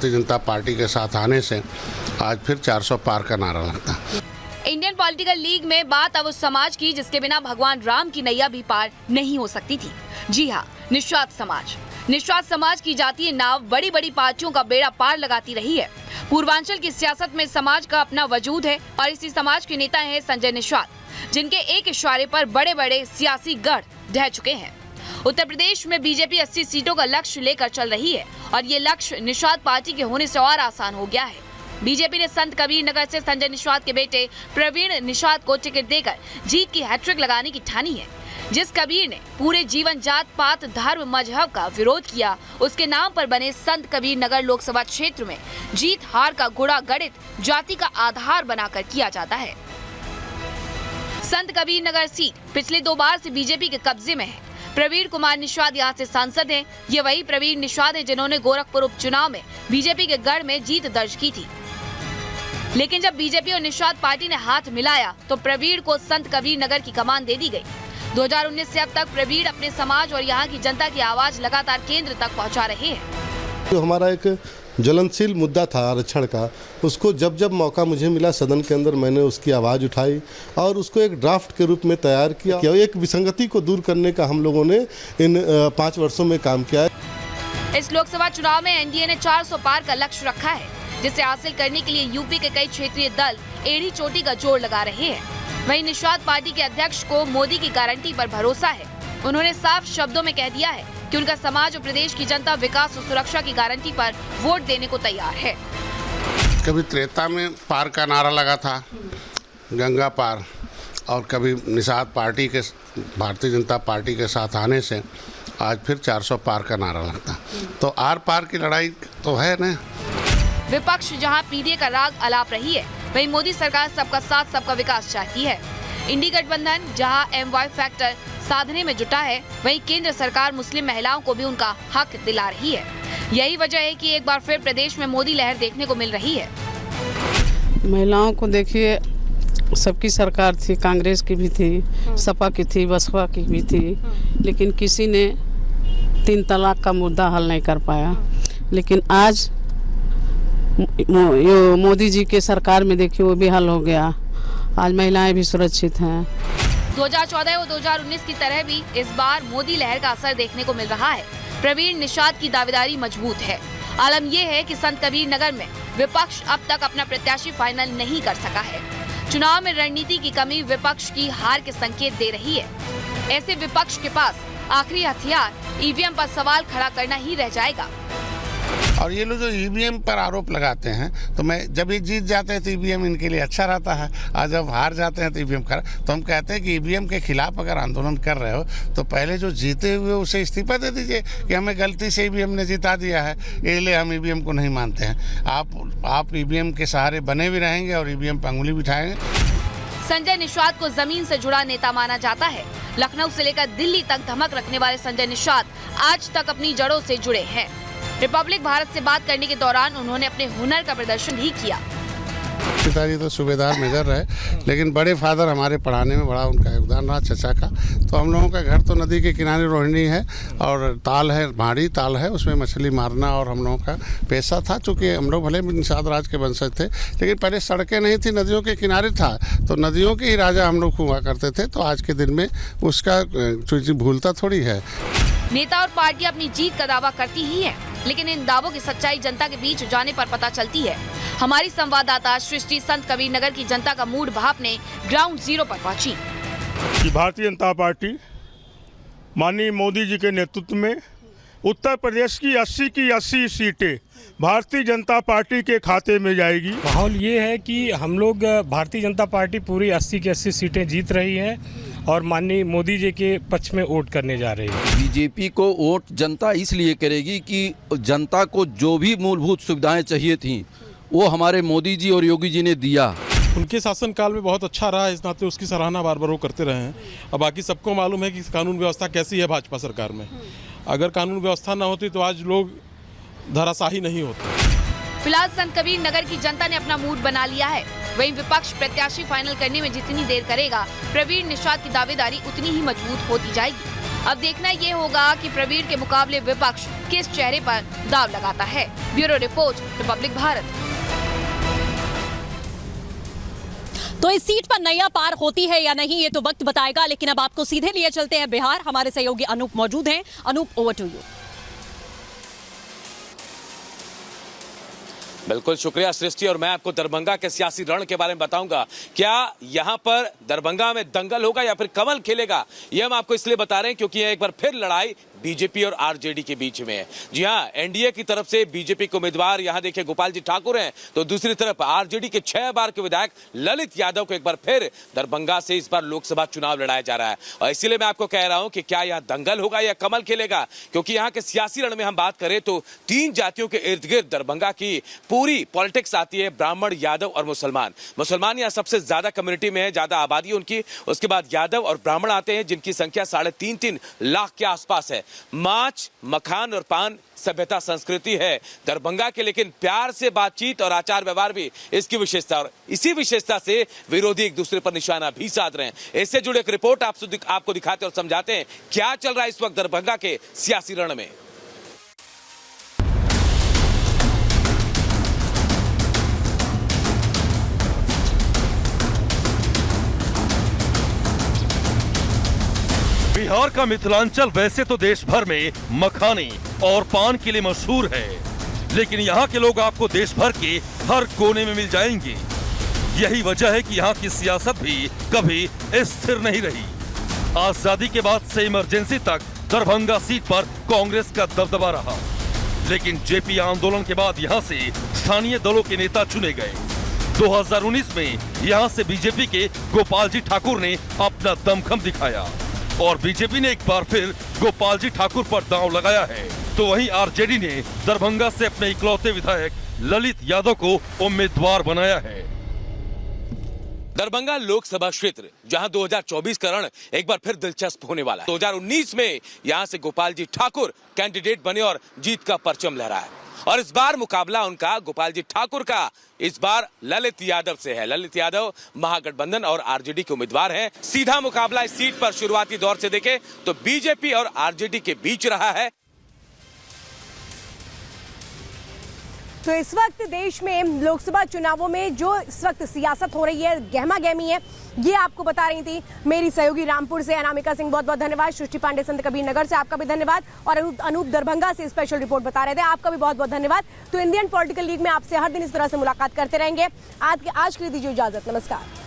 Bharatiya Janata party के साथ आने से आज फिर 400 पार का नारा लगता। इंडियन पॉलिटिकल लीग में बात अब उस समाज की जिसके बिना भगवान राम की नैया भी पार नहीं हो सकती थी। जी हाँ, निस्वार्थ समाज। निस्वार्थ समाज की जातीय नाव बड़ी बड़ी पार्टियों का बेड़ा पार लगाती रही है। पूर्वांचल की सियासत में समाज का अपना वजूद है और इसी समाज के नेता हैं संजय निस्वार्थ, जिनके एक इशारे पर बड़े बड़े सियासी गढ़ ढह चुके हैं। उत्तर प्रदेश में बीजेपी 80 सीटों का लक्ष्य लेकर चल रही है और ये लक्ष्य निस्वार्थ पार्टी के होने से और आसान हो गया है। बीजेपी ने संत कबीर नगर से संजय निस्वार्थ के बेटे प्रवीण निस्वार्थ को टिकट देकर जीत की हैट्रिक लगाने की ठानी है। जिस कबीर ने पूरे जीवन जात पात धर्म मजहब का विरोध किया, उसके नाम पर बने संत कबीर नगर लोकसभा क्षेत्र में जीत हार का गुणा गणित जाति का आधार बनाकर किया जाता है। संत कबीर नगर सीट पिछले 2 बार से बीजेपी के कब्जे में है। प्रवीण कुमार निस्वार्थ यहाँ से सांसद हैं। ये वही प्रवीण निस्वार्थ हैं जिन्होंने गोरखपुर उपचुनाव में बीजेपी के गढ़ में जीत दर्ज की थी। लेकिन जब बीजेपी और निस्वार्थ पार्टी ने हाथ मिलाया तो प्रवीण को संत कबीर नगर की कमान दे दी गई। 2019 से अब तक प्रवीण अपने समाज और यहाँ की जनता की आवाज लगातार केंद्र तक पहुँचा रहे हैं। जो हमारा एक ज्वलनशील मुद्दा था आरक्षण का, उसको जब जब मौका मुझे मिला सदन के अंदर मैंने उसकी आवाज़ उठाई और उसको एक ड्राफ्ट के रूप में तैयार किया। एक विसंगति को दूर करने का हम लोगों ने इन 5 वर्षों में काम किया है। इस लोकसभा चुनाव में एनडीए ने 400 पार का लक्ष्य रखा है, जिसे हासिल करने के लिए यूपी के कई क्षेत्रीय दल एड़ी चोटी का जोर लगा रहे हैं। वहीं निस्वार्थ पार्टी के अध्यक्ष को मोदी की गारंटी पर भरोसा है। उन्होंने साफ शब्दों में कह दिया है कि उनका समाज और प्रदेश की जनता विकास और सुरक्षा की गारंटी पर वोट देने को तैयार है। कभी त्रेता में पार का नारा लगा था, गंगा पार, और कभी निस्वार्थ पार्टी के भारतीय जनता पार्टी के साथ आने से आज फिर 400 पार का नारा लगता। तो आर पार की लड़ाई तो है ना। विपक्ष जहां पीडीए का राग अलाप रही है, वहीं मोदी सरकार सबका साथ सबका विकास चाहती है। इंडी गठबंधन जहां एमवाई फैक्टर साधने में जुटा है, वहीं केंद्र सरकार मुस्लिम महिलाओं को भी उनका हक दिला रही है। यही वजह है कि एक बार फिर प्रदेश में मोदी लहर देखने को मिल रही है। महिलाओं को देखिए, सबकी सरकार थी, कांग्रेस की भी थी, सपा की थी, बसपा की भी थी, लेकिन किसी ने 3 तलाक का मुद्दा हल नहीं कर पाया। लेकिन आज मोदी जी के सरकार में देखिए वो भी हल हो गया। आज महिलाएं भी सुरक्षित हैं। 2014 और 2019 की तरह भी इस बार मोदी लहर का असर देखने को मिल रहा है। प्रवीण निस्वार्थ की दावेदारी मजबूत है। आलम यह है कि संत कबीर नगर में विपक्ष अब तक अपना प्रत्याशी फाइनल नहीं कर सका है। चुनाव में रणनीति की कमी विपक्ष की हार के संकेत दे रही है। ऐसे विपक्ष के पास आखिरी हथियार ईवीएम पर सवाल खड़ा करना ही रह जाएगा। और ये लोग जो ईवीएम पर आरोप लगाते हैं, तो मैं जब ये जीत जाते हैं तो ईवीएम इनके लिए अच्छा रहता है, और जब हार जाते हैं तो ईवीएम खराब। तो हम कहते हैं कि ईवीएम के खिलाफ अगर आंदोलन कर रहे हो तो पहले जो जीते हुए उसे इस्तीफा दे दीजिए कि हमें गलती से ईवीएम ने जिता दिया है, इसलिए हम ईवीएम को नहीं मानते हैं। आप ईवीएम के सहारे बने भी रहेंगे और ईवीएम पर अंगुली बिठाएंगे। संजय निस्वार्थ को जमीन से जुड़ा नेता माना जाता है। लखनऊ से लेकर दिल्ली तक धमक रखने वाले संजय निस्वार्थ आज तक अपनी जड़ों से जुड़े हैं। रिपब्लिक भारत से बात करने के दौरान उन्होंने अपने हुनर का प्रदर्शन भी किया। पिताजी तो सूबेदार मेजर रहे, लेकिन बड़े फादर हमारे पढ़ाने में बड़ा उनका योगदान रहा, चचा का। तो हम लोगों का घर तो नदी के किनारे रोहिणी है और ताल है, भाड़ी ताल है, उसमें मछली मारना और हम लोगों का पेशा था। चूँकि हम लोग भले निषाद राज के वंशज थे, लेकिन पहले सड़कें नहीं थी, नदियों के किनारे था, तो नदियों के ही राजा हम लोग हुआ करते थे। तो आज के दिन में उसका भूलता थोड़ी है। नेता और पार्टी अपनी जीत का दावा करती ही है, लेकिन इन दावों की सच्चाई जनता के बीच जाने पर पता चलती है। हमारी संवाददाता सृष्टि संत कबीर नगर की जनता का मूड भापने ग्राउंड जीरो पर पहुंची। भारतीय जनता पार्टी माननीय मोदी जी के नेतृत्व में उत्तर प्रदेश की 80 की 80 सीटें भारतीय जनता पार्टी के खाते में जाएगी। माहौल ये है कि हम लोग भारतीय जनता पार्टी पूरी 80 की 80 सीटें जीत रही है और माननीय मोदी जी के पक्ष में वोट करने जा रही है। बीजेपी को वोट जनता इसलिए करेगी कि जनता को जो भी मूलभूत सुविधाएं चाहिए थीं वो हमारे मोदी जी और योगी जी ने दिया। उनके शासनकाल में बहुत अच्छा रहा, इस नाते उसकी सराहना बार बार वो करते रहे हैं। और बाकी सबको मालूम है कि कानून व्यवस्था कैसी है भाजपा सरकार में। अगर कानून व्यवस्था न होती तो आज लोग धराशाही नहीं होते। फिलहाल संत कबीर नगर की जनता ने अपना मूड बना लिया है। वहीं विपक्ष प्रत्याशी फाइनल करने में जितनी देर करेगा, प्रवीण निस्वार्थ की दावेदारी उतनी ही मजबूत होती जाएगी। अब देखना ये होगा कि प्रवीण के मुकाबले विपक्ष किस चेहरे पर दाव लगाता है। Bureau report, Republic Bharat. तो इस सीट पर नैया पार होती है या नहीं, ये तो वक्त बताएगा, लेकिन अब आपको सीधे लिए चलते हैं बिहार। हमारे सहयोगी अनूप मौजूद हैं। Anoop, over to you. बिल्कुल शुक्रिया सृष्टि, और मैं आपको दरभंगा के सियासी रण के बारे में बताऊंगा। क्या यहां पर दरभंगा में दंगल होगा या फिर कमल खेलेगा, ये हम आपको इसलिए बता रहे हैं क्योंकि एक बार फिर लड़ाई बीजेपी और आरजेडी के बीच में है। जी हां, एनडीए की तरफ से बीजेपी के उम्मीदवार यहां देखिए गोपाल जी ठाकुर हैं, तो दूसरी तरफ आरजेडी के 6 बार के विधायक ललित यादव को एक बार फिर दरभंगा से इस बार लोकसभा चुनाव लड़ाया जा रहा है। और इसीलिए मैं आपको कह रहा हूं कि क्या यहां दंगल होगा या कमल खेलेगा, क्योंकि यहां के सियासी रण में हम बात करें तो 3 जातियों के इर्द गिर्द दरभंगा की पूरी पॉलिटिक्स आती है। ब्राह्मण, यादव और मुसलमान यहाँ सबसे ज्यादा कम्युनिटी में है, ज्यादा आबादी है उनकी। उसके बाद यादव और ब्राह्मण आते हैं जिनकी संख्या 3.5 लाख के आसपास है। माछ, मखान और पान सभ्यता संस्कृति है दरभंगा के, लेकिन प्यार से बातचीत और आचार व्यवहार भी इसकी विशेषता, और इसी विशेषता से विरोधी एक दूसरे पर निशाना भी साध रहे हैं। इससे जुड़े एक रिपोर्ट आपको दिखाते और समझाते हैं क्या चल रहा है इस वक्त दरभंगा के सियासी रण में। बिहार का मिथिलांचल वैसे तो देश भर में मखाने और पान के लिए मशहूर है, लेकिन यहाँ के लोग आपको देश भर के हर कोने में मिल जाएंगे। यही वजह है कि यहाँ की सियासत भी कभी स्थिर नहीं रही। आजादी के बाद से इमरजेंसी तक दरभंगा सीट पर कांग्रेस का दबदबा रहा, लेकिन जेपी आंदोलन के बाद यहाँ से स्थानीय दलों के नेता चुने गए। 2019 में यहाँ से बीजेपी के गोपाल जी ठाकुर ने अपना दमखम दिखाया और बीजेपी ने एक बार फिर गोपाल जी ठाकुर पर दांव लगाया है। तो वहीं आरजेडी ने दरभंगा से अपने इकलौते विधायक ललित यादव को उम्मीदवार बनाया है। दरभंगा लोकसभा क्षेत्र जहां 2024 का रण एक बार फिर दिलचस्प होने वाला है। 2019 में यहां से गोपाल जी ठाकुर कैंडिडेट बने और जीत का परचम लहराया, और इस बार मुकाबला उनका गोपाल जी ठाकुर का इस बार ललित यादव से है। ललित यादव महागठबंधन और आरजेडी के उम्मीदवार हैं। सीधा मुकाबला इस सीट पर शुरुआती दौर से देखें तो बीजेपी और आरजेडी के बीच रहा है। तो इस वक्त देश में लोकसभा चुनावों में जो इस वक्त सियासत हो रही है, गहमा गहमी है, ये आपको बता रही थी मेरी सहयोगी रामपुर से अनामिका सिंह। बहुत बहुत धन्यवाद। सृष्टि पांडे संत कबीर नगर से आपका भी धन्यवाद, और अनूप दरभंगा से स्पेशल रिपोर्ट बता रहे थे, आपका भी बहुत बहुत धन्यवाद। तो इंडियन पॉलिटिकल लीग में आपसे हर दिन इस तरह से मुलाकात करते रहेंगे। आज के लिए दीजिए इजाजत। नमस्कार।